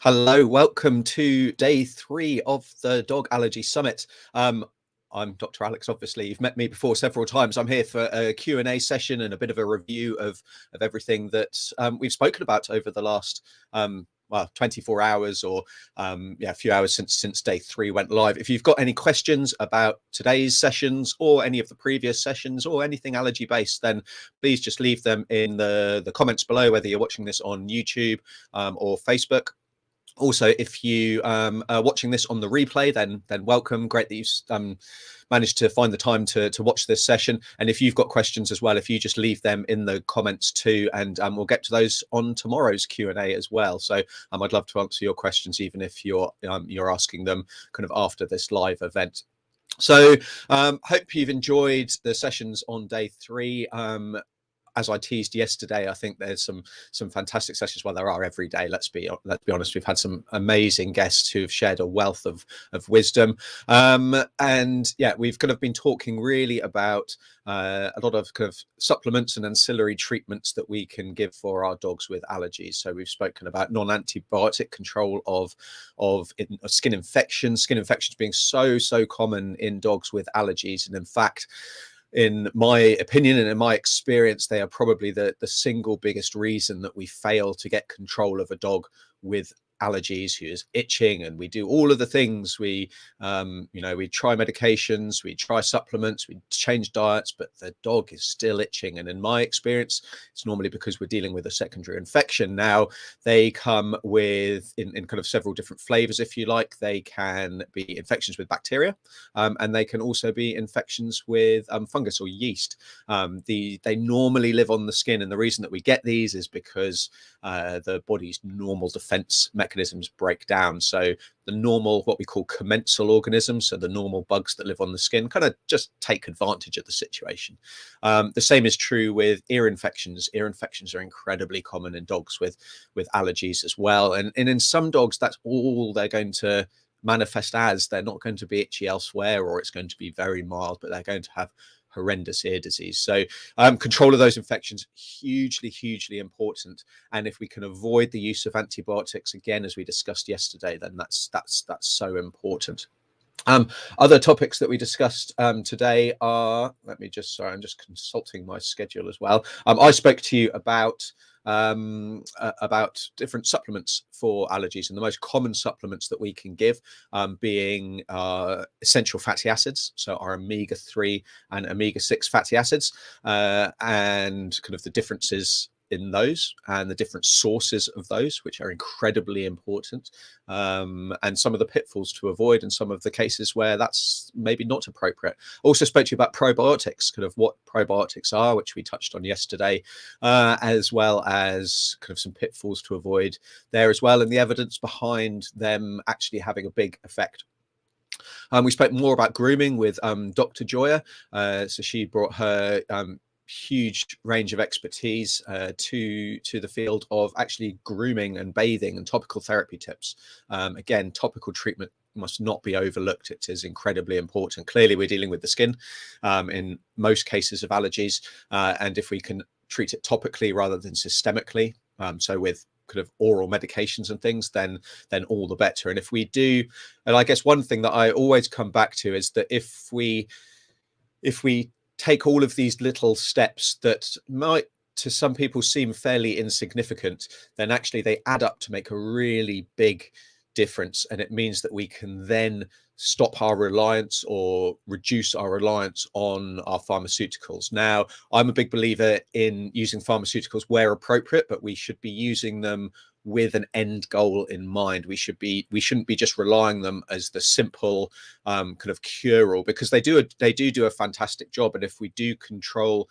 Hello, welcome to day 3 of the Dog Allergy Summit. I'm Dr. Alex, obviously. You've met me before several times. I'm here for a Q&A session and a bit of a review of everything that we've spoken about over the last 24 hours or a few hours since day 3 went live. If you've got any questions about today's sessions or any of the previous sessions or anything allergy based, then please just leave them in the comments below, whether you're watching this on YouTube or Facebook. Also, if you are watching this on the replay, then welcome. Great that you've managed to find the time to watch this session. And if you've got questions as well, if you just leave them in the comments too, and we'll get to those on tomorrow's Q&A as well. So I'd love to answer your questions, even if you're asking them kind of after this live event. So hope you've enjoyed the sessions on day 3. As I teased yesterday, I think there's some fantastic sessions. Well, there are every day. Let's be honest. We've had some amazing guests who've shared a wealth of wisdom, and yeah, we've kind of been talking really about a lot of kind of supplements and ancillary treatments that we can give for our dogs with allergies. So we've spoken about non-antibiotic control of skin infections. Skin infections being so common in dogs with allergies, and in fact, in my opinion and in my experience, they are probably the single biggest reason that we fail to get control of a dog with allergies who is itching. And we do all of the things we try medications, we try supplements, we change diets, but the dog is still itching. And in my experience, it's normally because we're dealing with a secondary infection. Now, they come with in kind of several different flavors, if you like. They can be infections with bacteria, and they can also be infections with fungus or yeast. They normally live on the skin, and the reason that we get these is because the body's normal defense mechanisms break down. So the normal, what we call commensal organisms, so the normal bugs that live on the skin, kind of just take advantage of the situation. The same is true with ear infections. Ear infections are incredibly common in dogs with allergies as well. And in some dogs, that's all they're going to manifest as. They're not going to be itchy elsewhere, or it's going to be very mild, but they're going to have horrendous ear disease. So control of those infections, hugely important. And if we can avoid the use of antibiotics, again, as we discussed yesterday, then that's so important. Other topics that we discussed today are, I'm just consulting my schedule as well. I spoke to you about different supplements for allergies, and the most common supplements that we can give being essential fatty acids, so our omega-3 and omega-6 fatty acids, and kind of the differences in those and the different sources of those, which are incredibly important, and some of the pitfalls to avoid, and some of the cases where that's maybe not appropriate. Also spoke to you about probiotics, kind of what probiotics are, which we touched on yesterday, as well as kind of some pitfalls to avoid there as well, and the evidence behind them actually having a big effect. We spoke more about grooming with Dr. Joya. So she brought her huge range of expertise to the field of actually grooming and bathing and topical therapy tips. Again, topical treatment must not be overlooked. It is incredibly important. Clearly, we're dealing with the skin in most cases of allergies, and if we can treat it topically rather than systemically, so with kind of oral medications and things, then all the better. And if we do, and I guess one thing that I always come back to is that if we take all of these little steps that might to some people seem fairly insignificant, then actually they add up to make a really big difference. And it means that we can then stop our reliance or reduce our reliance on our pharmaceuticals. Now, I'm a big believer in using pharmaceuticals where appropriate, but we should be using them with an end goal in mind. We shouldn't be just relying them as the simple kind of cure-all, because they do a fantastic job. And if we do control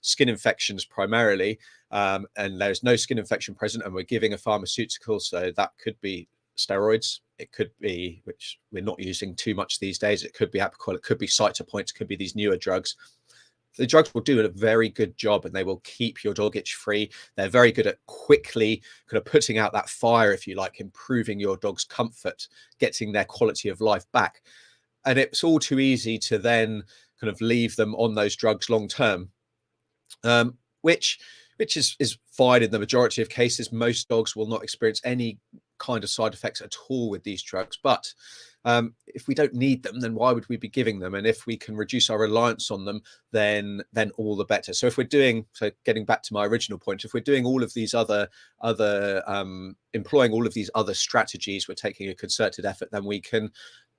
skin infections primarily, and there's no skin infection present, and we're giving a pharmaceutical, so that could be steroids, it could be, which we're not using too much these days, it could be Apoquel, it could be Cytopoint, it could be these newer drugs. The drugs will do a very good job, and they will keep your dog itch free. They're very good at quickly kind of putting out that fire, if you like, improving your dog's comfort, getting their quality of life back. And it's all too easy to then kind of leave them on those drugs long term, which is fine in the majority of cases. Most dogs will not experience any kind of side effects at all with these drugs. But if we don't need them, then why would we be giving them? And if we can reduce our reliance on them, then all the better. So if we're doing, so getting back to my original point, if we're doing all of these other employing all of these other strategies, we're taking a concerted effort, then we can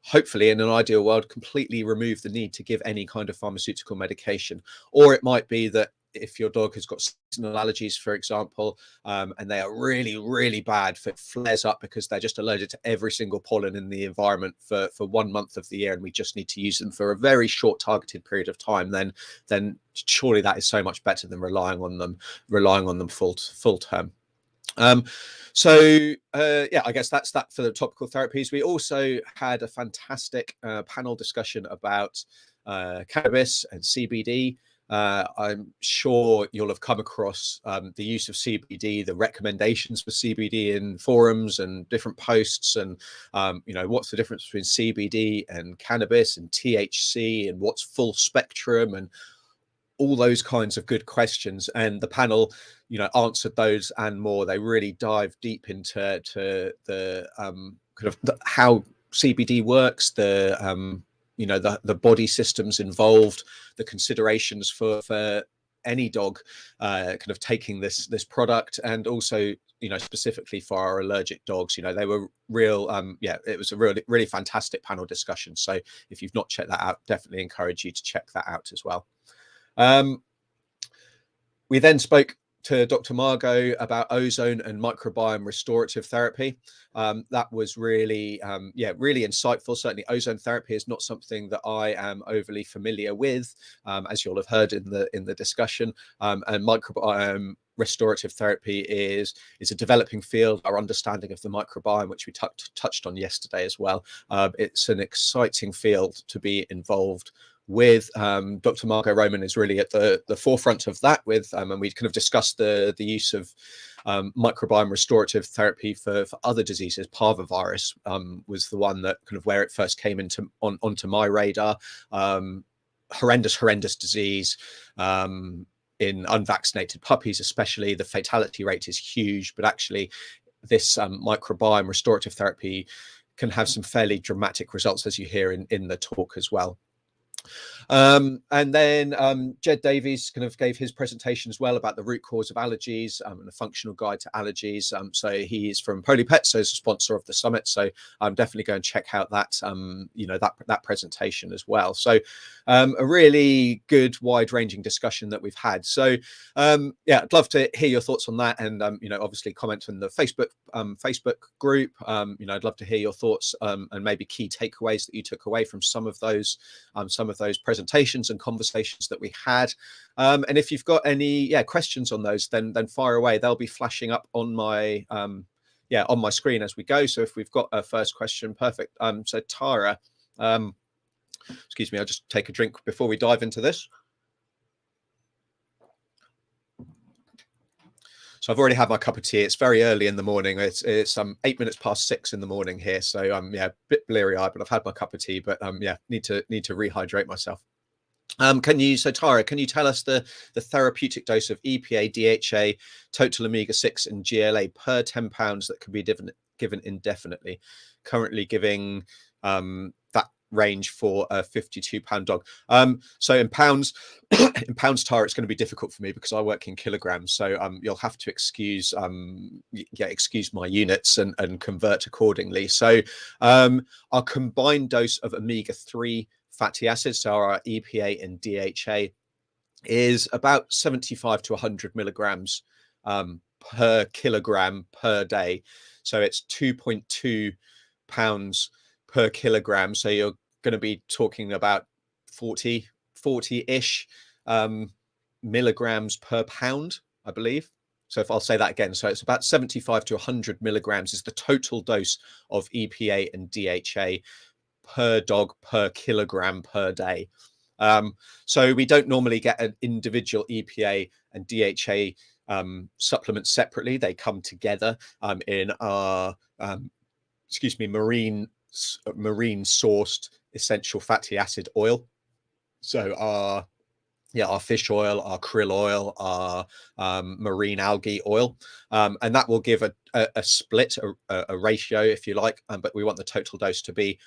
hopefully, in an ideal world, completely remove the need to give any kind of pharmaceutical medication. Or it might be that if your dog has got seasonal allergies, for example, and they are really, really bad, if it flares up because they're just allergic to every single pollen in the environment for 1 month of the year, and we just need to use them for a very short targeted period of time, then surely that is so much better than relying on them full term. Yeah, I guess that's that for the topical therapies. We also had a fantastic panel discussion about cannabis and CBD. I'm sure you'll have come across the use of CBD, the recommendations for CBD in forums and different posts, and what's the difference between CBD and cannabis and THC, and what's full spectrum, and all those kinds of good questions. And the panel, answered those and more. They really dive deep into the kind of how CBD works, the body systems involved, the considerations for any dog kind of taking this product, and also specifically for our allergic dogs. They were real it was a really fantastic panel discussion. So if you've not checked that out, definitely encourage you to check that out as well. We then spoke to Dr. Margot about ozone and microbiome restorative therapy. That was really, really insightful. Certainly ozone therapy is not something that I am overly familiar with, as you'll have heard in the discussion. And microbiome restorative therapy is a developing field. Our understanding of the microbiome, which we touched on yesterday as well, it's an exciting field to be involved with. Dr. Margot Roman is really at the forefront of that with, and we kind of discussed the use of microbiome restorative therapy for other diseases. Parvovirus was the one that kind of where it first came onto my radar. Horrendous disease in unvaccinated puppies, especially. The fatality rate is huge, but actually this microbiome restorative therapy can have some fairly dramatic results, as you hear in the talk as well. And then Jed Davies kind of gave his presentation as well about the root cause of allergies and a functional guide to allergies. So he's from PolyPet, so he's a sponsor of the summit. So I'm definitely going to check out that that presentation as well. So a really good wide-ranging discussion that we've had. So I'd love to hear your thoughts on that, and obviously comment on the Facebook group. I'd love to hear your thoughts and maybe key takeaways that you took away from some of those presentations and conversations that we had. And if you've got any questions on those, then fire away. They'll be flashing up on my on my screen as we go. So if we've got a first question, perfect. So Tara, excuse me, I'll just take a drink before we dive into this. So I've already had my cup of tea. It's very early in the morning. It's 8 minutes past 6 in the morning here. So a bit bleary eyed, but I've had my cup of tea. But need to rehydrate myself. Tara, can you tell us the therapeutic dose of EPA, DHA, total omega-6 and GLA per 10 pounds that can be given indefinitely? Currently giving that range for a 52-pound dog. So in pounds, Tara, it's going to be difficult for me because I work in kilograms. So you'll have to excuse my units and convert accordingly. So our combined dose of omega-3 fatty acids, so our EPA and DHA, is about 75 to 100 milligrams per kilogram per day. So it's 2.2 pounds per kilogram. So you're going to be talking about 40-ish milligrams per pound, I believe. So if I'll say that again, so it's about 75 to 100 milligrams is the total dose of EPA and DHA per dog per kilogram per day. So we don't normally get an individual EPA and DHA supplements separately. They come together in our marine sourced essential fatty acid oil. So our our fish oil, our krill oil, our marine algae oil, and that will give a split, a ratio, if you like, but we want the total dose to be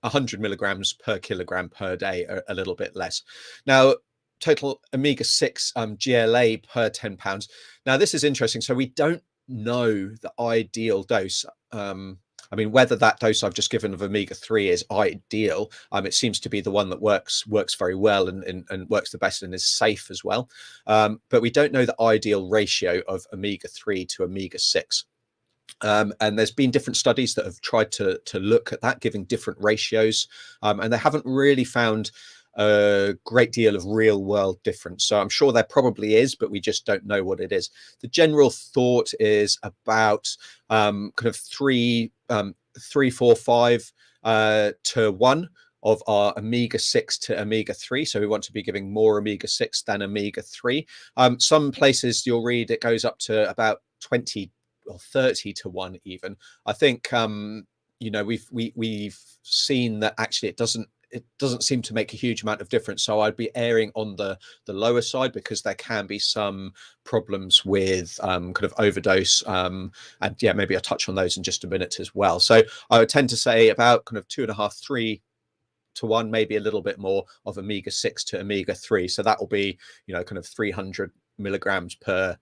100 milligrams per kilogram per day, a little bit less. Now, total omega-6 GLA per 10 pounds. Now, this is interesting. So we don't know the ideal dose. I mean, whether that dose I've just given of omega-3 is ideal, it seems to be the one that works very well and works the best and is safe as well. But we don't know the ideal ratio of omega-3 to omega-6. And there's been different studies that have tried to look at that, giving different ratios, and they haven't really found a great deal of real world difference. So I'm sure there probably is, but we just don't know what it is. The general thought is about kind of 3, 4, 5 to 1 of our omega-6 to omega-3. So we want to be giving more omega-6 than omega-3. Some places you'll read it goes up to about 20 or 30 to 1 even. I think we've seen that actually it doesn't seem to make a huge amount of difference. So I'd be erring on the lower side, because there can be some problems with kind of overdose, and maybe I'll touch on those in just a minute as well. So I would tend to say about kind of 2.5, 3 to 1, maybe a little bit more of omega-6 to omega-3. So that will be kind of 300 milligrams per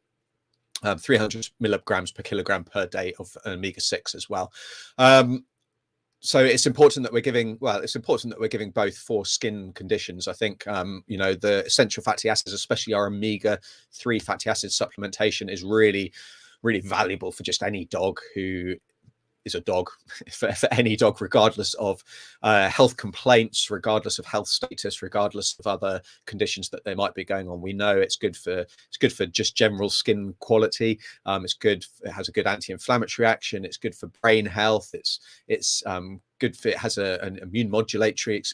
300 milligrams per kilogram per day of omega-6 as well. So it's important that we're giving, both for skin conditions. I think, the essential fatty acids, especially our omega-3 fatty acid supplementation, is really, really valuable for just any dog who is a dog, for any dog, regardless of health complaints, regardless of health status, regardless of other conditions that they might be going on. We know it's good for just general skin quality. It's good. It has a good anti-inflammatory action. It's good for brain health. It's good for, it has an immune modulatory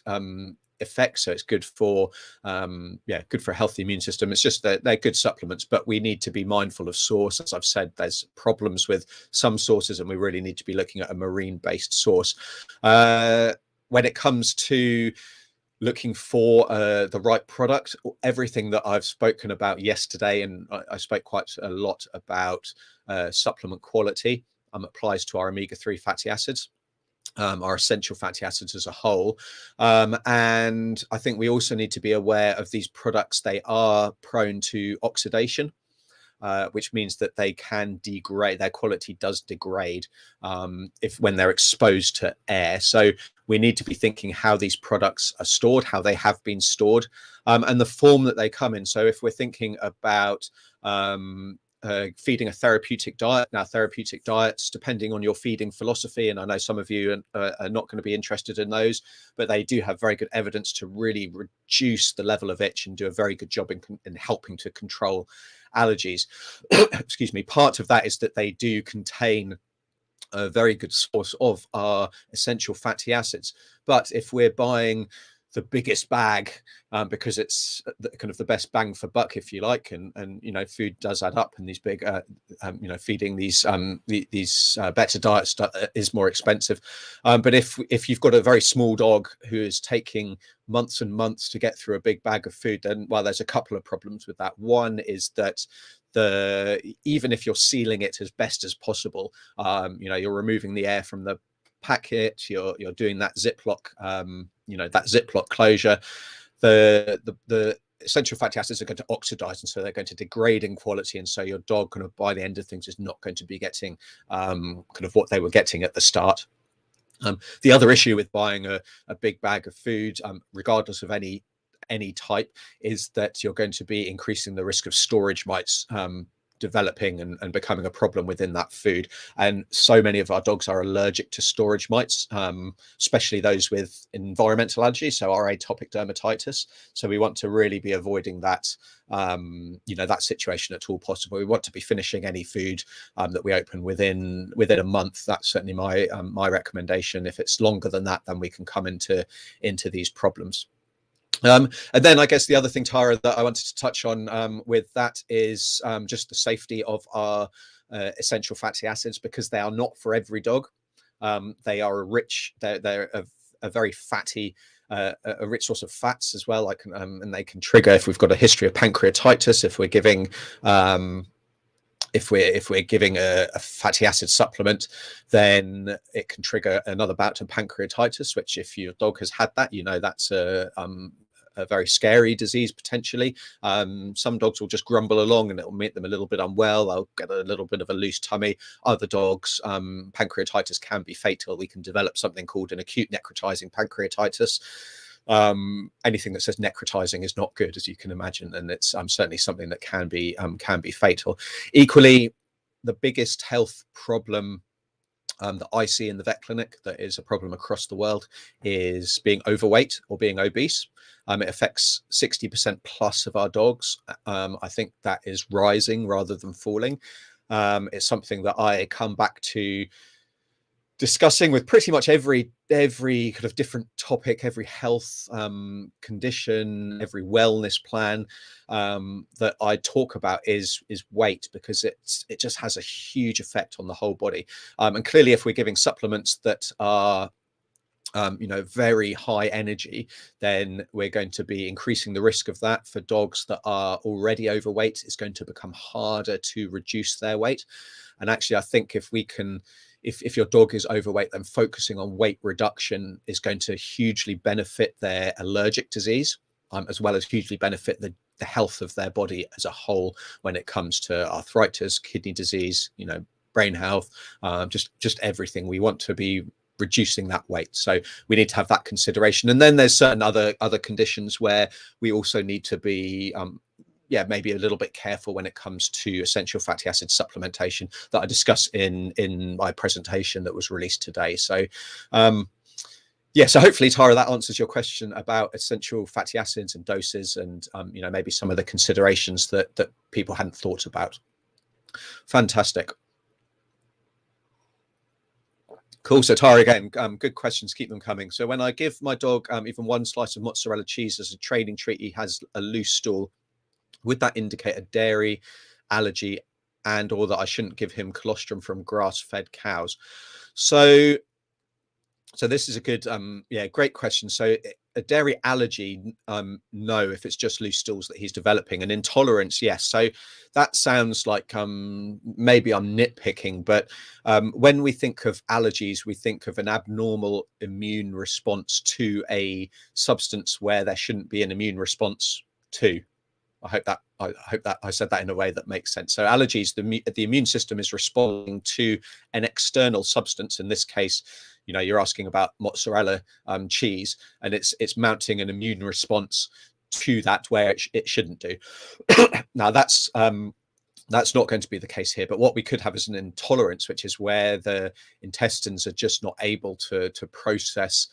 effect, so it's good for good for a healthy immune system. It's just that they're good supplements, but we need to be mindful of source. As I've said, there's problems with some sources, and we really need to be looking at a marine based source when it comes to looking for the right product. Everything that I've spoken about yesterday, and I spoke quite a lot about supplement quality, applies to our omega-3 fatty acids, our essential fatty acids as a whole. And I think we also need to be aware of these products. They are prone to oxidation, which means that they can degrade. Their quality does degrade when they're exposed to air. So we need to be thinking how these products are stored, how they have been stored, and the form that they come in. So if we're thinking about feeding a therapeutic diet. Now, therapeutic diets, depending on your feeding philosophy, and I know some of you are not going to be interested in those, but they do have very good evidence to really reduce the level of itch and do a very good job in helping to control allergies. Excuse me. Part of that is that they do contain a very good source of our essential fatty acids. But if we're buying the biggest bag, because it's kind of the best bang for buck, if you like, and food does add up, and these big feeding these better diets is more expensive. But if you've got a very small dog who is taking months and months to get through a big bag of food, then there's a couple of problems with that. One is that even if you're sealing it as best as possible, you're removing the air from the packet, you're doing that Ziploc, that Ziploc closure, the essential fatty acids are going to oxidize, and so they're going to degrade in quality, and so your dog kind of by the end of things is not going to be getting kind of what they were getting at the start. The other issue with buying a big bag of food, regardless of any type, is that you're going to be increasing the risk of storage mites developing and becoming a problem within that food. And so many of our dogs are allergic to storage mites, especially those with environmental allergies, so our atopic dermatitis. So we want to really be avoiding that that situation at all possible. We want to be finishing any food that we open within a month. That's certainly my recommendation. If it's longer than that, then we can come into these problems. And then I guess the other thing, Tara, that I wanted to touch on with that is just the safety of our essential fatty acids, because they are not for every dog. They are they're a very fatty a rich source of fats as well. And they can trigger, if we've got a history of pancreatitis, if we're giving a fatty acid supplement, then it can trigger another bout of pancreatitis, which if your dog has had that, that's a very scary disease potentially. Some dogs will just grumble along and it will make them a little bit unwell. They'll get a little bit of a loose tummy. Other dogs, pancreatitis can be fatal. We can develop something called an acute necrotizing pancreatitis. Anything that says necrotizing is not good, as you can imagine, and it's certainly something that can be fatal. Equally, the biggest health problem that I see in the vet clinic, that is a problem across the world, is being overweight or being obese. It affects 60% plus of our dogs. I think that is rising rather than falling. It's something that I come back to discussing with pretty much every kind of different topic, every health condition, every wellness plan that I talk about is weight, because it just has a huge effect on the whole body. And clearly, if we're giving supplements that are very high energy, then we're going to be increasing the risk of that. For dogs that are already overweight, it's going to become harder to reduce their weight. And actually, I think if we can, if your dog is overweight, then focusing on weight reduction is going to hugely benefit their allergic disease, as well as hugely benefit the health of their body as a whole when it comes to arthritis, kidney disease, brain health, just everything. We want to be reducing that weight, so we need to have that consideration. And then there's certain other conditions where we also need to be maybe a little bit careful when it comes to essential fatty acid supplementation that I discuss in my presentation that was released today. So so hopefully, Tara, that answers your question about essential fatty acids and doses, and maybe some of the considerations that people hadn't thought about. Fantastic. Cool. So Tara, again, good questions. Keep them coming. So when I give my dog even one slice of mozzarella cheese as a training treat, he has a loose stool. Would that indicate a dairy allergy, and or that I shouldn't give him colostrum from grass-fed cows? So this is a good, great question. So a dairy allergy, no, if it's just loose stools that he's developing. An intolerance, yes. So that sounds like maybe I'm nitpicking, but when we think of allergies, we think of an abnormal immune response to a substance where there shouldn't be an immune response to. I hope that I said that in a way that makes sense. So allergies, the immune system is responding to an external substance. In this case, you're asking about mozzarella cheese, and it's mounting an immune response to that where it shouldn't do. Now that's not going to be the case here, but what we could have is an intolerance, which is where the intestines are just not able to process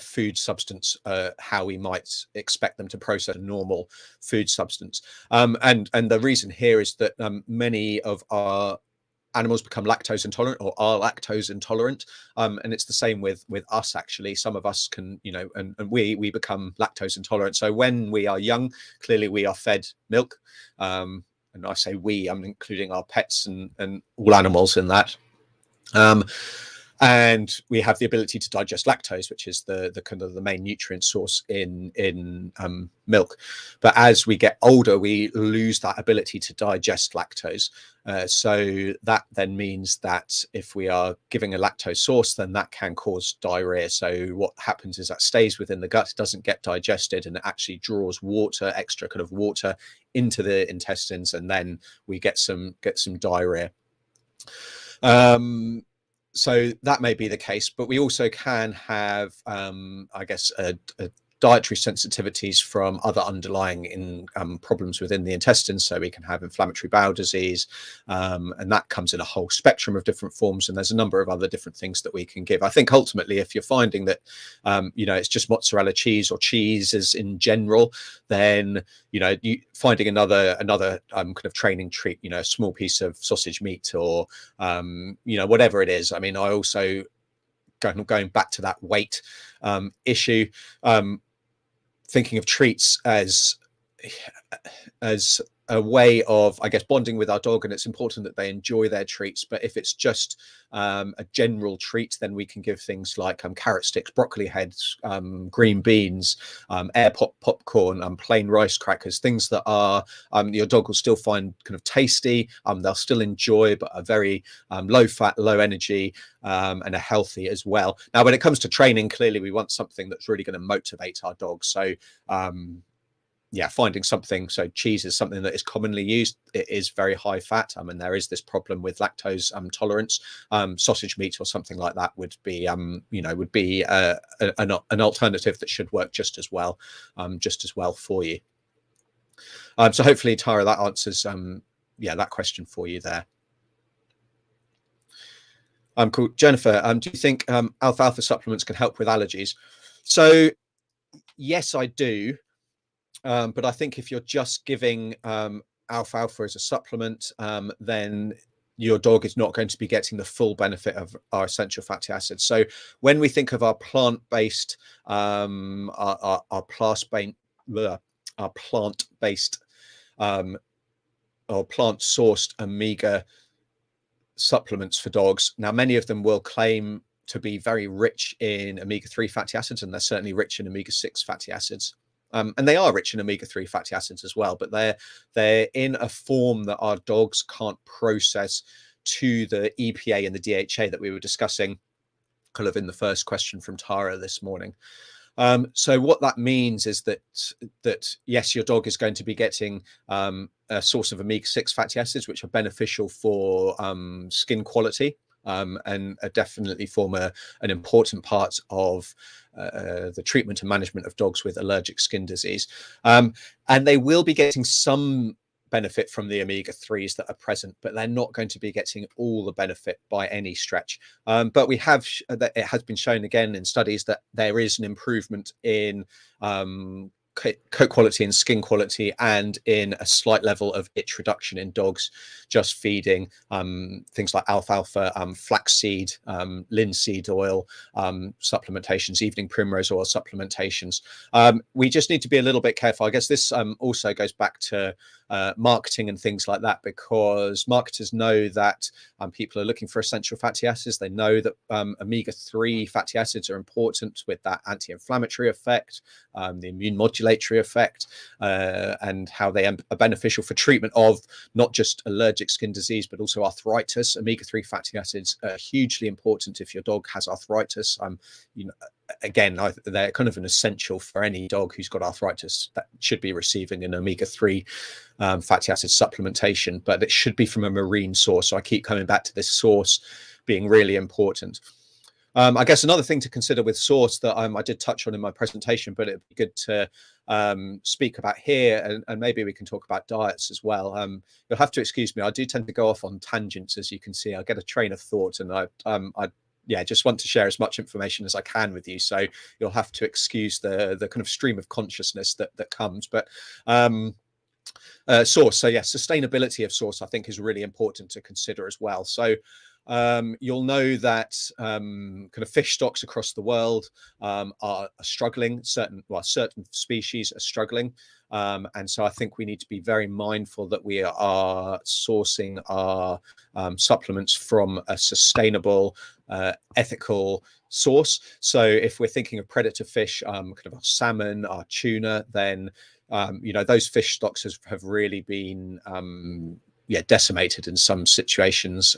food substance how we might expect them to process a normal food substance. And the reason here is that many of our animals become lactose intolerant or are lactose intolerant, and it's the same with us. Actually, some of us can, and we become lactose intolerant. So when we are young, clearly we are fed milk, and I say we, I'm including our pets and all animals in that. And we have the ability to digest lactose, which is the kind of the main nutrient source in milk. But as we get older, we lose that ability to digest lactose. So that then means that if we are giving a lactose source, then that can cause diarrhea. So what happens is that stays within the gut, doesn't get digested, and it actually draws water, extra kind of water, into the intestines, and then we get some diarrhea. So that may be the case, but we also can have, I guess, dietary sensitivities from other underlying problems within the intestines. So we can have inflammatory bowel disease, and that comes in a whole spectrum of different forms. And there's a number of other different things that we can give. I think ultimately, if you're finding that, it's just mozzarella cheese or cheeses in general, then, you finding another kind of training treat, a small piece of sausage meat or, whatever it is. I mean, I also, going back to that weight issue, thinking of treats as a way of, I guess, bonding with our dog, and it's important that they enjoy their treats. But if it's just a general treat, then we can give things like carrot sticks, broccoli heads, green beans, air popcorn, plain rice crackers, things that are your dog will still find kind of tasty, they'll still enjoy, but are very low fat, low energy, and are healthy as well. Now, when it comes to training, clearly we want something that's really going to motivate our dogs. So yeah, finding something. So cheese is something that is commonly used. It is very high fat, and there is this problem with lactose tolerance. Sausage meat or something like that would be, would be an alternative that should work just as well for you. So hopefully, Tara, that answers that question for you there. Cool. Jennifer, do you think alfalfa supplements can help with allergies? So yes, I do. But I think if you're just giving alfalfa as a supplement, then your dog is not going to be getting the full benefit of our essential fatty acids. So when we think of our plant-based, our plant-based or plant-sourced omega supplements for dogs, now many of them will claim to be very rich in omega-3 fatty acids, and they're certainly rich in omega-6 fatty acids. And they are rich in omega-3 fatty acids as well, but they're in a form that our dogs can't process to the EPA and the DHA that we were discussing kind of in the first question from Tara this morning. So what that means is that yes, your dog is going to be getting a source of omega-6 fatty acids, which are beneficial for skin quality, and definitely form an important part of the treatment and management of dogs with allergic skin disease. And they will be getting some benefit from the omega-3s that are present, but they're not going to be getting all the benefit by any stretch. But we have, that it has been shown again in studies that there is an improvement in coat quality and skin quality, and in a slight level of itch reduction in dogs just feeding things like alfalfa, flaxseed, linseed oil supplementations, evening primrose oil supplementations. We just need to be a little bit careful. I guess this also goes back to marketing and things like that, because marketers know that people are looking for essential fatty acids. They know that omega-3 fatty acids are important with that anti-inflammatory effect, the immune modulatory effect, and how they are beneficial for treatment of not just allergic skin disease, but also arthritis. Omega-3 fatty acids are hugely important if your dog has arthritis. Again, they're kind of an essential for any dog who's got arthritis that should be receiving an omega-3 fatty acid supplementation, but it should be from a marine source. So I keep coming back to this source being really important. I guess another thing to consider with source that I did touch on in my presentation, but it'd be good to speak about here, and maybe we can talk about diets as well. You'll have to excuse me. I do tend to go off on tangents, as you can see. I get a train of thought, and I just want to share as much information as I can with you. So you'll have to excuse the kind of stream of consciousness that comes. But source. So yeah, sustainability of source, I think, is really important to consider as well. So you'll know that kind of fish stocks across the world are struggling. Certain species are struggling. And so I think we need to be very mindful that we are sourcing our supplements from a sustainable, ethical source. So if we're thinking of predator fish, kind of our salmon, our tuna, then those fish stocks have really been decimated in some situations.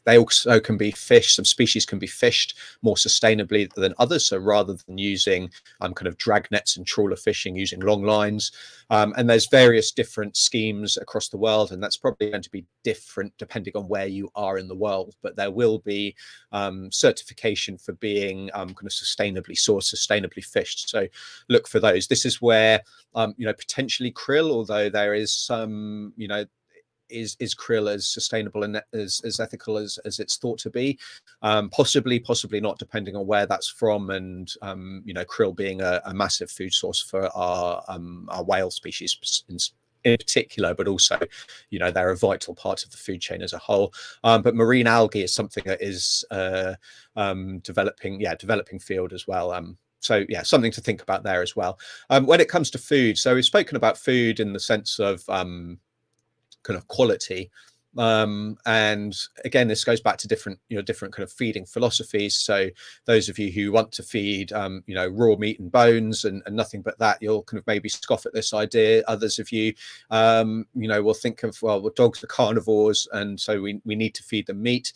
They also can be fished. Some species can be fished more sustainably than others. So rather than using kind of drag nets and trawler fishing, using long lines, and there's various different schemes across the world, and that's probably going to be different depending on where you are in the world. But there will be certification for being kind of sustainably sourced, sustainably fished. So look for those. This is where potentially krill, although there is some is krill as sustainable and as ethical as it's thought to be? Possibly not, depending on where that's from. And krill being a massive food source for our whale species in particular, but also they're a vital part of the food chain as a whole. But marine algae is something that is developing field as well. So yeah, something to think about there as well. When it comes to food, so we've spoken about food in the sense of kind of quality. And again, this goes back to different kind of feeding philosophies. So those of you who want to feed raw meat and bones and nothing but that, you'll kind of maybe scoff at this idea. Others of you will think of, well, dogs are carnivores, and so we need to feed them meat.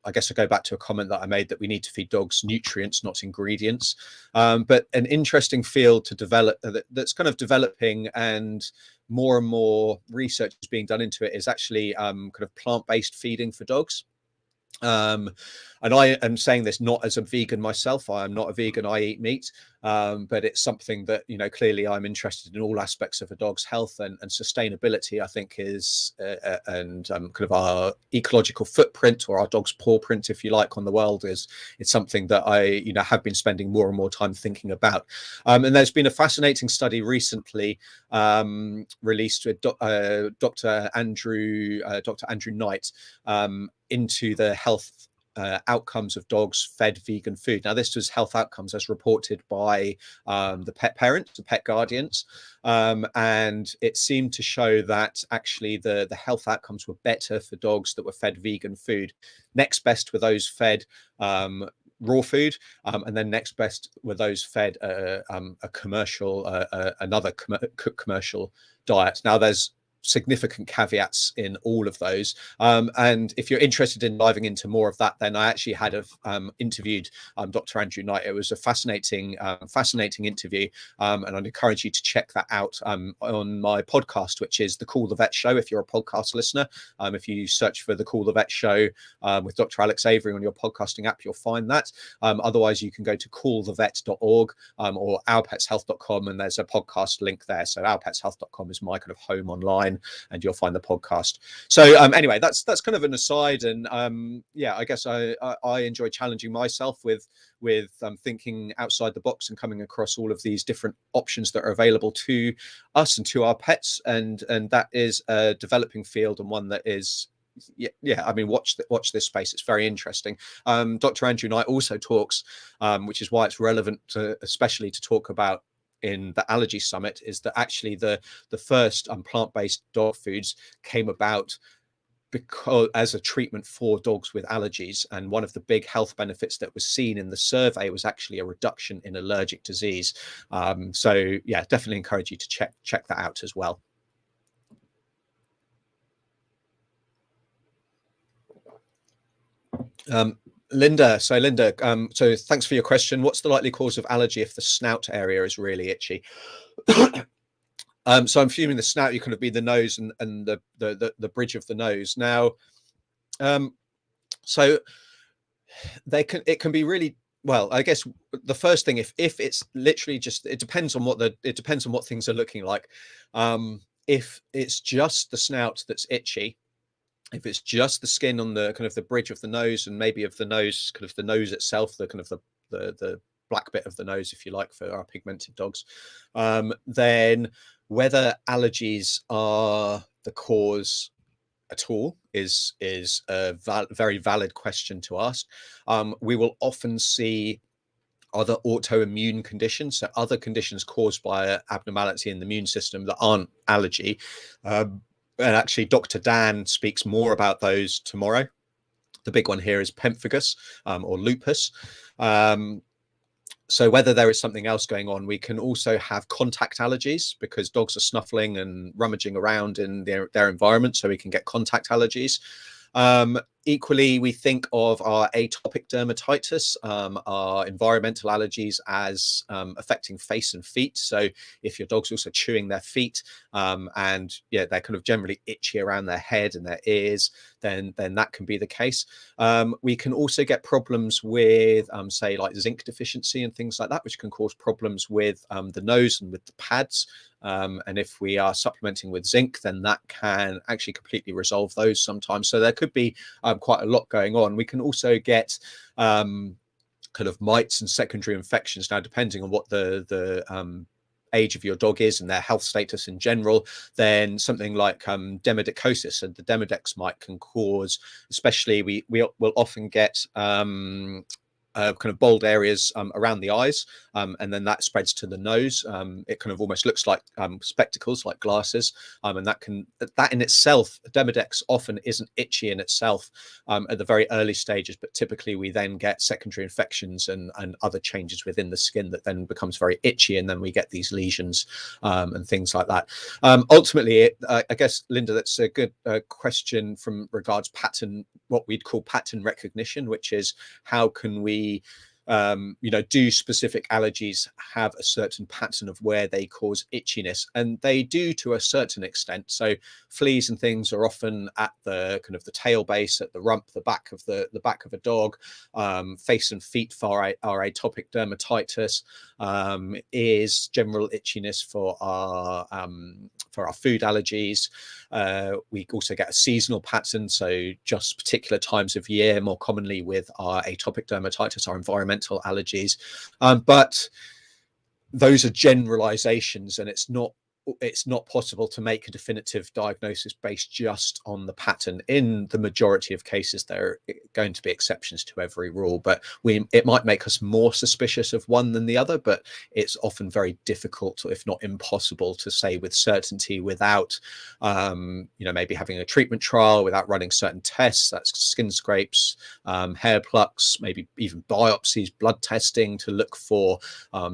I guess I go back to a comment that I made that we need to feed dogs nutrients, not ingredients. But an interesting field to develop that's kind of developing, and more research is being done into it, is actually kind of plant-based feeding for dogs. And I am saying this not as a vegan myself. I am not a vegan. I eat meat, but it's something that clearly I'm interested in all aspects of a dog's health, and sustainability. I think is and kind of our ecological footprint, or our dog's paw print, if you like, on the world is something that I have been spending more and more time thinking about. And there's been a fascinating study recently released with Dr. Andrew Knight into the health outcomes of dogs fed vegan food. Now, this was health outcomes as reported by the pet parents, the pet guardians, and it seemed to show that actually the health outcomes were better for dogs that were fed vegan food. Next best were those fed raw food, and then next best were those fed a commercial, another commercial diet. Now, there's significant caveats in all of those, and if you're interested in diving into more of that, then I actually had interviewed Dr. Andrew Knight. It was a fascinating interview, and I'd encourage you to check that out on my podcast, which is the Call the Vet Show. If you're a podcast listener, if you search for the Call the Vet Show with Dr. Alex Avery on your podcasting app, you'll find that. Otherwise, you can go to callthevet.org or ourpetshealth.com, and there's a podcast link there. So ourpetshealth.com is my kind of home online, and you'll find the podcast. So anyway, that's kind of an aside, and I guess I enjoy challenging myself with thinking outside the box and coming across all of these different options that are available to us and to our pets, and that is a developing field, and one that is I mean, watch this space. It's very interesting. Dr. Andrew Knight also talks, which is why it's relevant especially to talk about in the allergy summit, is that actually the first plant-based dog foods came about because as a treatment for dogs with allergies, and one of the big health benefits that was seen in the survey was actually a reduction in allergic disease. So yeah, definitely encourage you to check that out as well. Linda, so thanks for your question. What's the likely cause of allergy if the snout area is really itchy? So I'm assuming the snout, you kind of be the nose and the bridge of the nose. Now, so it can be really, well, I guess the first thing, if it's literally just, it depends on what things are looking like. If it's just the snout that's itchy, if it's just the skin on the kind of the bridge of the nose, and maybe of the nose, kind of the nose itself, the kind of the black bit of the nose, if you like, for our pigmented dogs, then whether allergies are the cause at all is a very valid question to ask. We will often see other autoimmune conditions, so other conditions caused by an abnormality in the immune system that aren't allergy. And actually, Dr. Dan speaks more about those tomorrow. The big one here is pemphigus or lupus. So whether there is something else going on, we can also have contact allergies, because dogs are snuffling and rummaging around in their environment, so we can get contact allergies. Equally, we think of our atopic dermatitis, our environmental allergies, as affecting face and feet. So if your dog's also chewing their feet, and they're kind of generally itchy around their head and their ears, then that can be the case. We can also get problems with, say, like zinc deficiency and things like that, which can cause problems with the nose and with the pads. And if we are supplementing with zinc, then that can actually completely resolve those sometimes. So there could be quite a lot going on. We can also get kind of mites and secondary infections. Now, depending on what the age of your dog is and their health status in general, then something like demodicosis and the demodex mite can cause, especially we will often get kind of bald areas around the eyes, and then that spreads to the nose. It kind of almost looks like spectacles, like glasses, and that in itself, Demodex often isn't itchy in itself at the very early stages, but typically we then get secondary infections and other changes within the skin that then becomes very itchy, and then we get these lesions and things like that. Ultimately, I guess, Linda, that's a good question from regards pattern, what we'd call pattern recognition, which is how can we do specific allergies have a certain pattern of where they cause itchiness, and they do to a certain extent. So fleas and things are often at the kind of the tail base, at the rump, the back of a dog. Face and feet for our atopic dermatitis, is general itchiness for our food allergies. We also get a seasonal pattern, so just particular times of year, more commonly with our atopic dermatitis, our environmental allergies. But those are generalizations, and it's not possible to make a definitive diagnosis based just on the pattern. In the majority of cases, there are going to be exceptions to every rule, but it might make us more suspicious of one than the other, but it's often very difficult, if not impossible, to say with certainty without maybe having a treatment trial, without running certain tests. That's skin scrapes, hair plucks, maybe even biopsies, blood testing to look for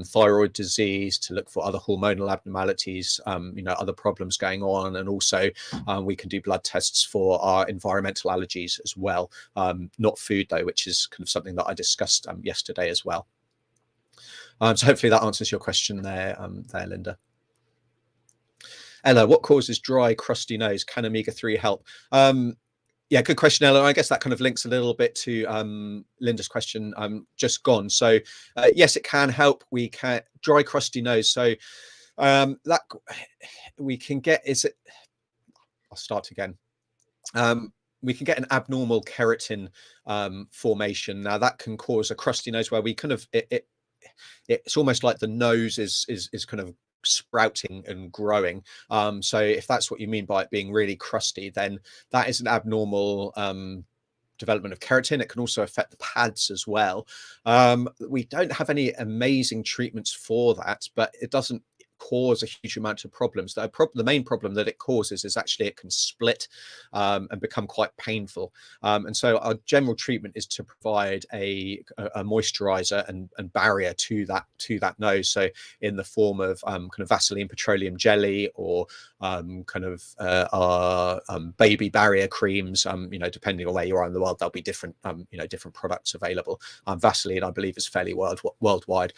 thyroid disease, to look for other hormonal abnormalities, other problems going on. And also we can do blood tests for our environmental allergies as well, not food though, which is kind of something that I discussed yesterday as well. So hopefully that answers your question there, Linda. Ella, what causes dry, crusty nose? Can omega-3 help? Yeah, good question, Ella. I guess that kind of links a little bit to Linda's question just gone. So yes, it can help. We can dry, crusty nose. So that we can get I'll start again. We can get an abnormal keratin formation. Now that can cause a crusty nose where we kind of it's almost like the nose is kind of sprouting and growing. So if that's what you mean by it being really crusty, then that is an abnormal development of keratin. It can also affect the pads as well. We don't have any amazing treatments for that, but it doesn't cause a huge amount of problems. The main problem that it causes is actually it can split and become quite painful. And so our general treatment is to provide a moisturizer and barrier to that nose. So in the form of kind of Vaseline petroleum jelly, or kind of our baby barrier creams. Depending on where you are in the world, there'll be different different products available. Vaseline, I believe, is fairly worldwide.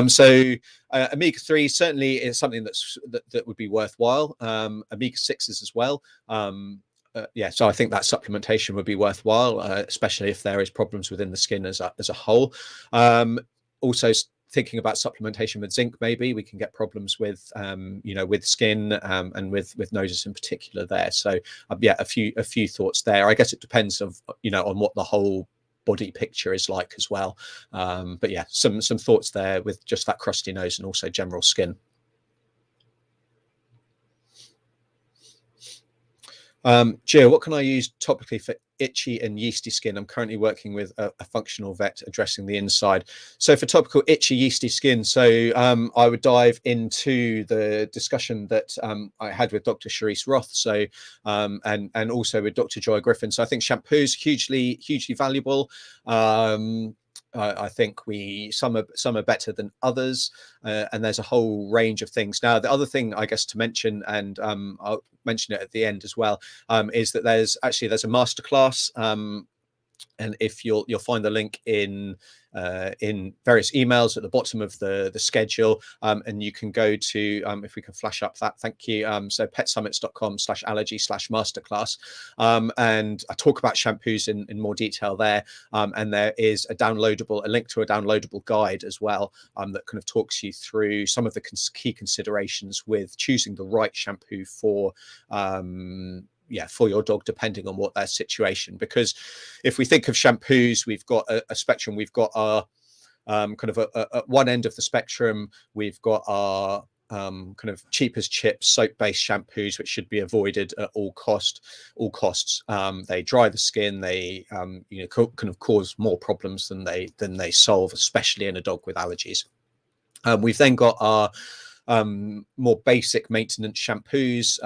So omega-3 certainly is something that would be worthwhile. Omega-6s as well. So I think that supplementation would be worthwhile, especially if there is problems within the skin as a whole. Also thinking about supplementation with zinc, maybe we can get problems with with skin and with noses in particular there. So a few thoughts there. I guess it depends on what the whole body picture is like as well. But yeah, some thoughts there with just that crusty nose and also general skin. Jill, what can I use topically for itchy and yeasty skin? I'm currently working with a functional vet addressing the inside. So for topical itchy yeasty skin, so I would dive into the discussion that I had with Dr. Charisse Roth, so and also with Dr. Joy Griffin. So I think shampoo's hugely valuable. I think some are better than others, and there's a whole range of things. Now, the other thing I guess to mention, and I'll mention it at the end as well, is that there's a masterclass, and if you'll find the link in various emails at the bottom of the schedule, and you can go to if we can flash up that, thank you, so petsummits.com/allergy/masterclass, and I talk about shampoos in more detail there, and there is a link to a downloadable guide as well, that kind of talks you through some of the key considerations with choosing the right shampoo for your dog, depending on what their situation. Because if we think of shampoos, we've got a spectrum. We've got our kind of at one end of the spectrum, we've got our kind of cheap as chips soap-based shampoos, which should be avoided at all costs. They dry the skin. They kind of cause more problems than they solve, especially in a dog with allergies. We've then got our more basic maintenance shampoos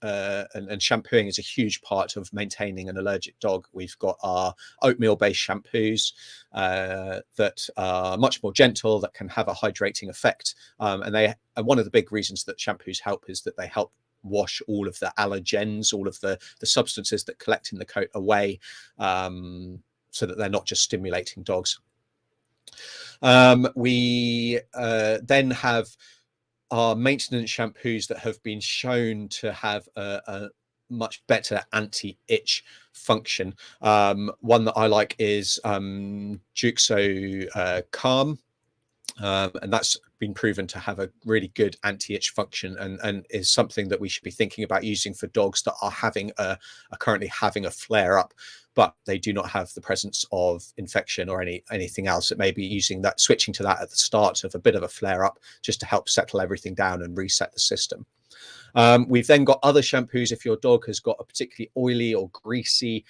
and shampooing is a huge part of maintaining an allergic dog. We've got our oatmeal based shampoos that are much more gentle, that can have a hydrating effect, and one of the big reasons that shampoos help is that they help wash all of the allergens, all of the substances that collect in the coat away, so that they're not just stimulating dogs. We then have our maintenance shampoos that have been shown to have a much better anti-itch function. One that I like is Juxo Calm. And that's been proven to have a really good anti-itch function, and is something that we should be thinking about using for dogs that are currently having a flare up, but they do not have the presence of infection or anything else. It may be switching to that at the start of a bit of a flare up, just to help settle everything down and reset the system. We've then got other shampoos if your dog has got a particularly oily or greasy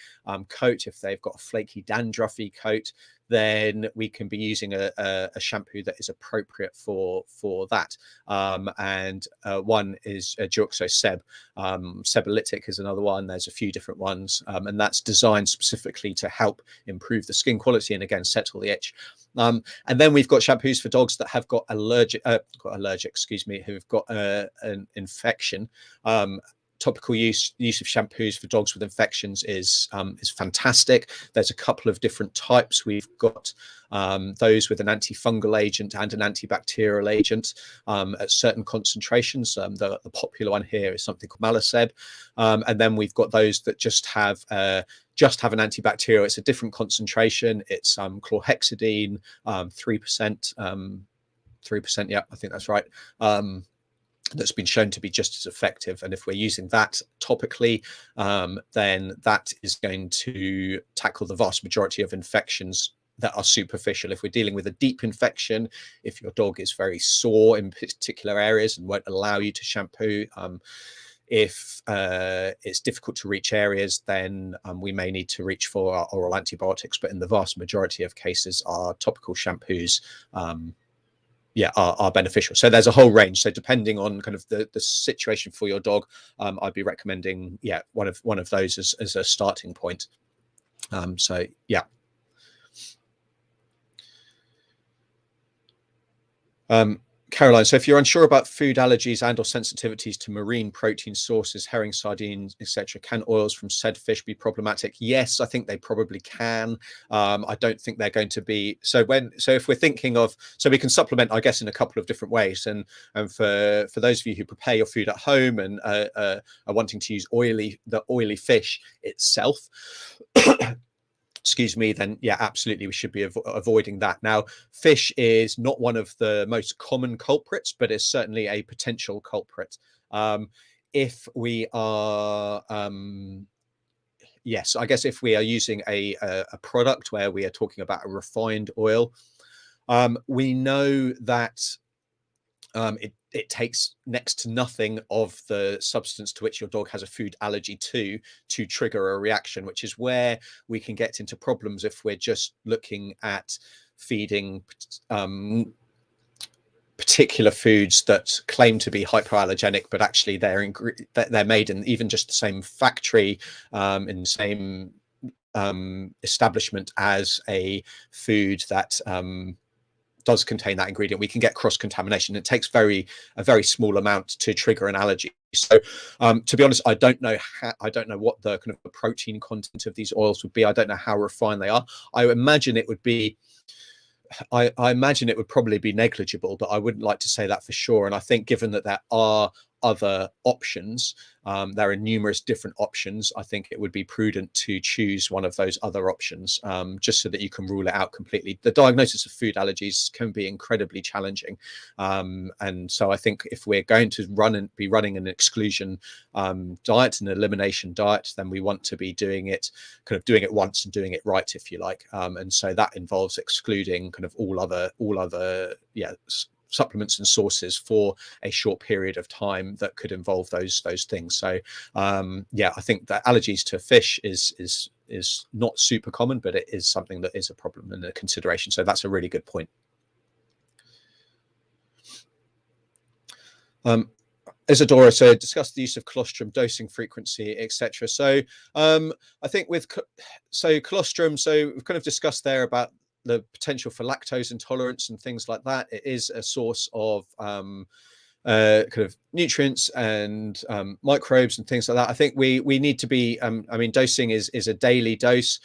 coat. If they've got a flaky, dandruffy coat, then we can be using a shampoo that is appropriate for that. And one is Juxo Seb. Sebolytic is another one. There's a few different ones, and that's designed specifically to help improve the skin quality and again settle the itch. And then we've got shampoos for dogs that have got who've got an infection. Topical use of shampoos for dogs with infections is fantastic. There's a couple of different types. We've got those with an antifungal agent and an antibacterial agent at certain concentrations. The popular one here is something called Malaseb, and then we've got those that just have an antibacterial. It's a different concentration. It's chlorhexidine, 3%. 3%. Yeah, I think that's right. That's been shown to be just as effective, and if we're using that topically, then that is going to tackle the vast majority of infections that are superficial. If we're dealing with a deep infection, if your dog is very sore in particular areas and won't allow you to shampoo, if it's difficult to reach areas, then we may need to reach for our oral antibiotics, but in the vast majority of cases, our topical shampoos are beneficial. So there's a whole range. So depending on kind of the situation for your dog, I'd be recommending one of those as a starting point. So yeah. Caroline, so if you're unsure about food allergies and or sensitivities to marine protein sources, herring, sardines, etc., can oils from said fish be problematic? Yes, I think they probably can. I don't think they're going to be. So if we're thinking of, so we can supplement, I guess, in a couple of different ways. And for those of you who prepare your food at home and are wanting to use the oily fish itself, excuse me, then yeah, absolutely, we should be avoiding that. Now, fish is not one of the most common culprits, but is certainly a potential culprit. If we are, yes, I guess if we are using a product where we are talking about a refined oil, we know that it takes next to nothing of the substance to which your dog has a food allergy to trigger a reaction, which is where we can get into problems if we're just looking at feeding particular foods that claim to be hypoallergenic, but actually they're made in even just the same factory, in the same establishment as a food that does contain that ingredient. We can get cross-contamination. It takes a very small amount to trigger an allergy. So to be honest, I don't know what the kind of the protein content of these oils would be. I don't know how refined they are. I imagine it would be, I imagine it would probably be negligible, but I wouldn't like to say that for sure. And I think given that there are other options, there are numerous different options, I think it would be prudent to choose one of those other options, just so that you can rule it out completely. The diagnosis of food allergies can be incredibly challenging, and so I think if we're going to be running an exclusion diet, an elimination diet, then we want to be doing it once and doing it right, if you like, and so that involves excluding kind of all other supplements and sources for a short period of time that could involve those things. So yeah, I think that allergies to fish is not super common, but it is something that is a problem and a consideration. So that's a really good point. Isadora, so discuss the use of colostrum, dosing frequency, etc. So I think with colostrum, so we've kind of discussed there about the potential for lactose intolerance and things like that. It is a source of kind of nutrients and microbes and things like that. I think we need to be, I mean, dosing is a daily dose.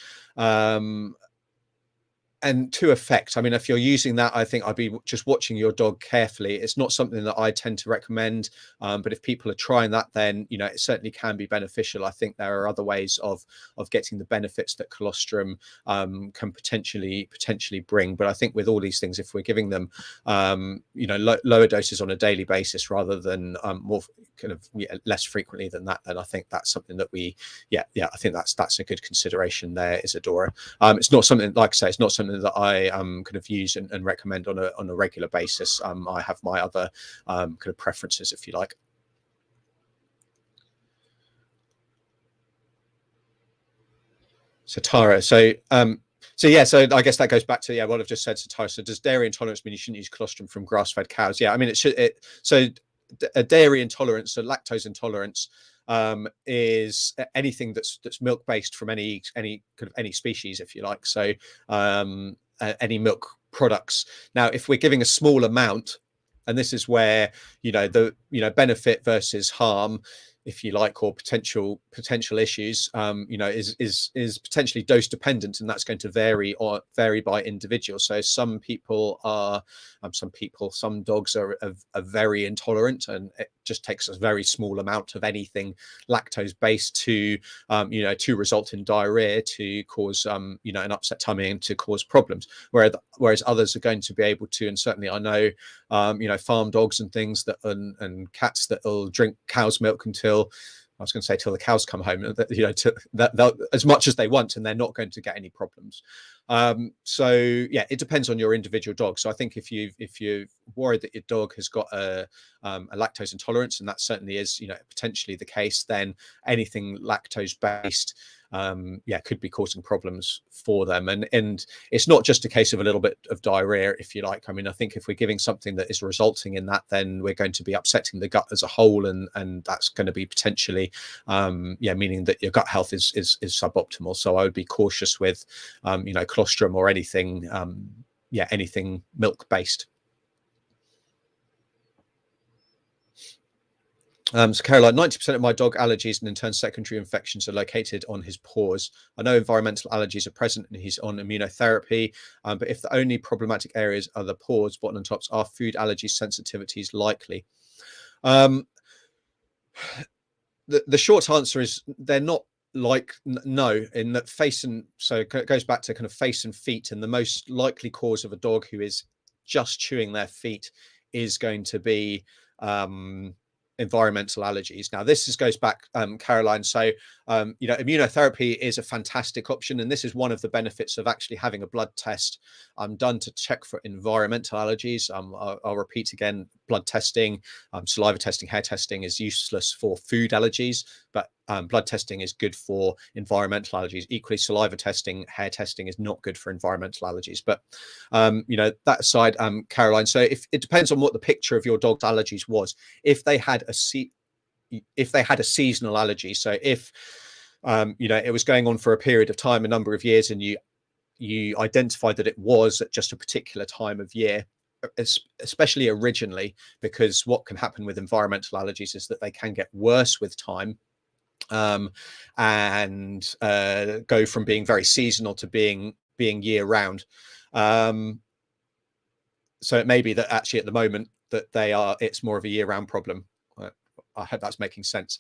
And to effect, I mean, if you're using that, I think I'd be just watching your dog carefully. It's not something that I tend to recommend, but if people are trying that, then it certainly can be beneficial. I think there are other ways of getting the benefits that colostrum can potentially bring. But I think with all these things, if we're giving them lower doses on a daily basis rather than more kind of less frequently than that, then I think that's something that I think that's a good consideration there, Isadora. It's not something, like I say, it's not something that I kind of use and recommend on a regular basis. I have my other kind of preferences, if you like. So Tara, so yeah, so I guess that goes back to what I've just said. So Tara, so does dairy intolerance mean you shouldn't use colostrum from grass-fed cows? Yeah, I mean so a dairy intolerance, so lactose intolerance, is anything that's milk based from any kind of any species, if you like. So any milk products. Now, if we're giving a small amount, and this is where the benefit versus harm, if you like, or potential issues, is potentially dose dependent, and that's going to vary by individual. So some dogs are very intolerant, and it just takes a very small amount of anything lactose based to result in diarrhea, to cause an upset tummy and to cause problems. Whereas others are going to be able to, and certainly I know farm dogs and things and cats that will drink cow's milk until the cows come home, as much as they want, and they're not going to get any problems. So yeah, it depends on your individual dog. So I think if you're worried that your dog has got a lactose intolerance, and that certainly is potentially the case, then anything lactose based could be causing problems for them. And it's not just a case of a little bit of diarrhea, if you like. I mean, I think if we're giving something that is resulting in that, then we're going to be upsetting the gut as a whole, and that's going to be potentially meaning that your gut health is suboptimal. So I would be cautious with colostrum or anything anything milk based. So Caroline, 90% of my dog allergies and in turn secondary infections are located on his paws. I know environmental allergies are present and he's on immunotherapy, but if the only problematic areas are the paws, bottom and tops, are food allergy sensitivities likely? The short answer is they're not no, in that face, and so it goes back to kind of face and feet, and the most likely cause of a dog who is just chewing their feet is going to be environmental allergies. Now this goes back, Caroline, so immunotherapy is a fantastic option, and this is one of the benefits of actually having a blood test done to check for environmental allergies. I'll repeat again, blood testing, saliva testing, hair testing is useless for food allergies, but blood testing is good for environmental allergies. Equally, saliva testing, hair testing is not good for environmental allergies. But that aside, Caroline, so if it depends on what the picture of your dog's allergies was. If they had a seasonal allergy, so if it was going on for a period of time, a number of years, and you identified that it was at just a particular time of year, especially originally, because what can happen with environmental allergies is that they can get worse with time, and go from being very seasonal to being year round. So it may be that actually at the moment that it's more of a year round problem. I hope that's making sense.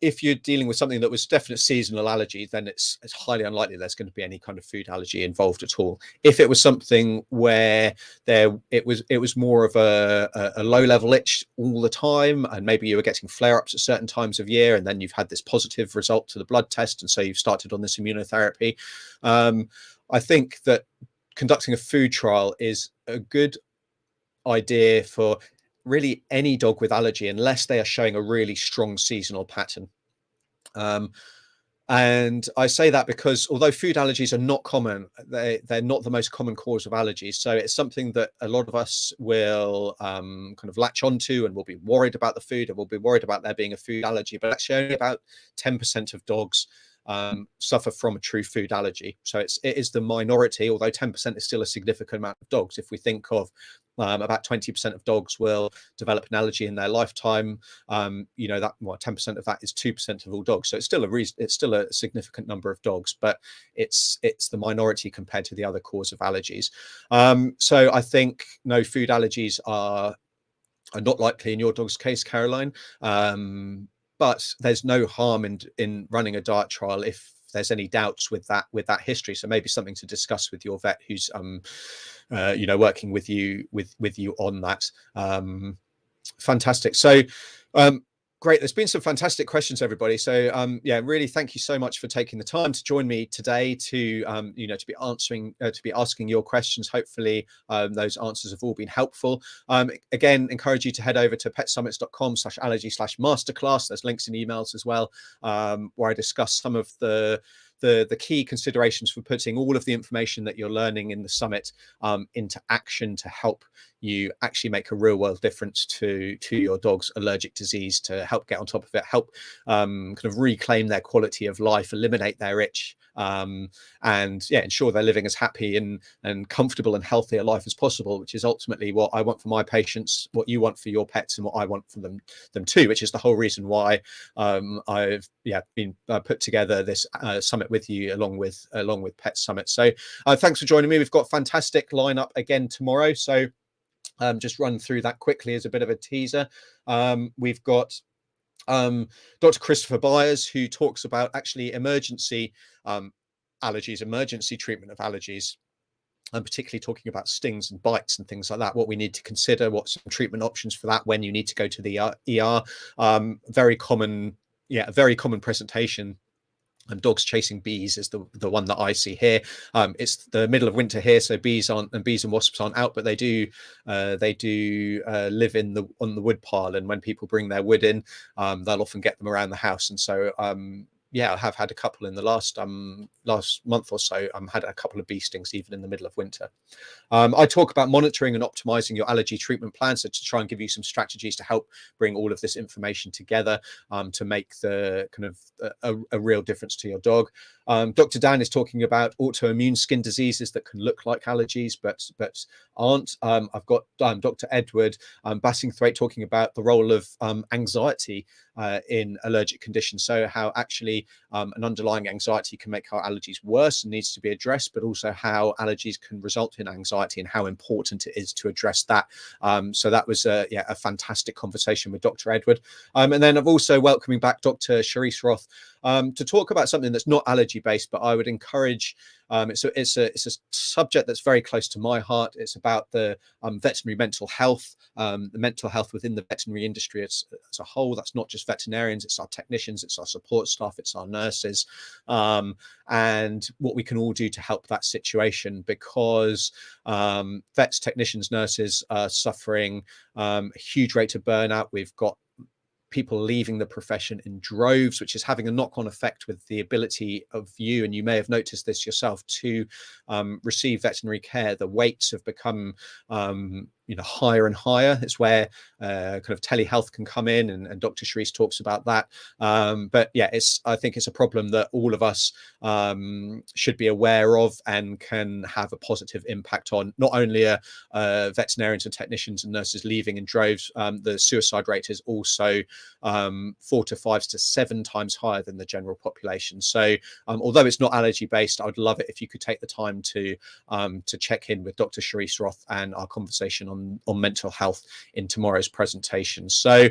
If you're dealing with something that was definite seasonal allergy, then it's highly unlikely there's going to be any kind of food allergy involved at all. If it was something where it was more of a low level itch all the time, and maybe you were getting flare ups at certain times of year, and then you've had this positive result to the blood test, and so you've started on this immunotherapy, I think that conducting a food trial is a good idea for really any dog with allergy, unless they are showing a really strong seasonal pattern. And I say that because although food allergies are not common, they're not the most common cause of allergies. So it's something that a lot of us will kind of latch onto, and we'll be worried about the food, and we'll be worried about there being a food allergy. But actually only about 10% of dogs suffer from a true food allergy. So it is the minority, although 10% is still a significant amount of dogs. If we think of about 20% of dogs will develop an allergy in their lifetime. You know, that 10% of that is 2% of all dogs. So it's still a significant number of dogs, but it's the minority compared to the other cause of allergies. So I think no, food allergies are not likely in your dog's case, Caroline. But there's no harm in running a diet trial if there's any doubts with that history. So maybe something to discuss with your vet who's you know, working with you on that. Fantastic. So great. There's been some fantastic questions, everybody. So yeah, really thank you so much for taking the time to join me today to you know, to be asking your questions. Hopefully those answers have all been helpful. Again, encourage you to head over to petsummits.com/allergy/masterclass. There's links in emails as well, where I discuss some of the key considerations for putting all of the information that you're learning in the summit into action to help you actually make a real world difference to your dog's allergic disease, to help get on top of it, help kind of reclaim their quality of life, eliminate their itch, and yeah, ensure they're living as happy and comfortable and healthy a life as possible, which is ultimately what I want for my patients, what you want for your pets, and what I want for them too, which is the whole reason why I've been put together this summit with you along with Pet Summit. So thanks for joining me. We've got a fantastic lineup again tomorrow, so just run through that quickly as a bit of a teaser. We've got Dr. Christopher Byers, who talks about actually emergency allergies, emergency treatment of allergies, and particularly talking about stings and bites and things like that, what we need to consider, what some treatment options for that when you need to go to the ER. Very common presentation. Dogs chasing bees is the one that I see here. It's the middle of winter here, so bees and wasps aren't out, but they do live on the wood pile, and when people bring their wood in, they'll often get them around the house. And so yeah, I have had a couple in the last month or so. Had a couple of bee stings even in the middle of winter. I talk about monitoring and optimizing your allergy treatment plan, so to try and give you some strategies to help bring all of this information together to make the kind of a real difference to your dog. Dr. Dan is talking about autoimmune skin diseases that can look like allergies but aren't. I've got Dr. Edward Bassingthwaite talking about the role of anxiety in allergic conditions, so how actually an underlying anxiety can make our allergies worse and needs to be addressed, but also how allergies can result in anxiety and how important it is to address that. So that was a fantastic conversation with Dr. Edward. And then I've also welcoming back Dr. Charisse Roth to talk about something that's not allergy based, but I would encourage, it's a subject that's very close to my heart. It's about the veterinary mental health, the mental health within the veterinary industry as a whole. That's not just veterinarians, it's our technicians, it's our support staff, it's our nurses, and what we can all do to help that situation, because vets, technicians, nurses are suffering a huge rate of burnout. We've got people leaving the profession in droves, which is having a knock-on effect with the ability of you, and you may have noticed this yourself, to receive veterinary care. The waits have become higher and higher. It's where kind of telehealth can come in, and Dr. Charisse talks about that. But yeah, I think it's a problem that all of us should be aware of and can have a positive impact on. Not only veterinarians and technicians and nurses leaving in droves, the suicide rate is also 4 to 5 to 7 times higher than the general population. So although it's not allergy based, I would love it if you could take the time to check in with Dr. Charisse Roth and our conversation on mental health in tomorrow's presentation. So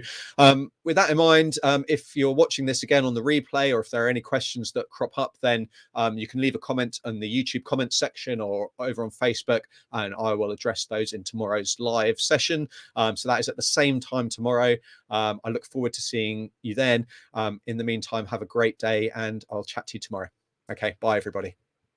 with that in mind, if you're watching this again on the replay, or if there are any questions that crop up, then you can leave a comment on the YouTube comment section or over on Facebook, and I will address those in tomorrow's live session. So that is at the same time tomorrow. I look forward to seeing you then. In the meantime, have a great day, and I'll chat to you tomorrow. Okay, bye everybody.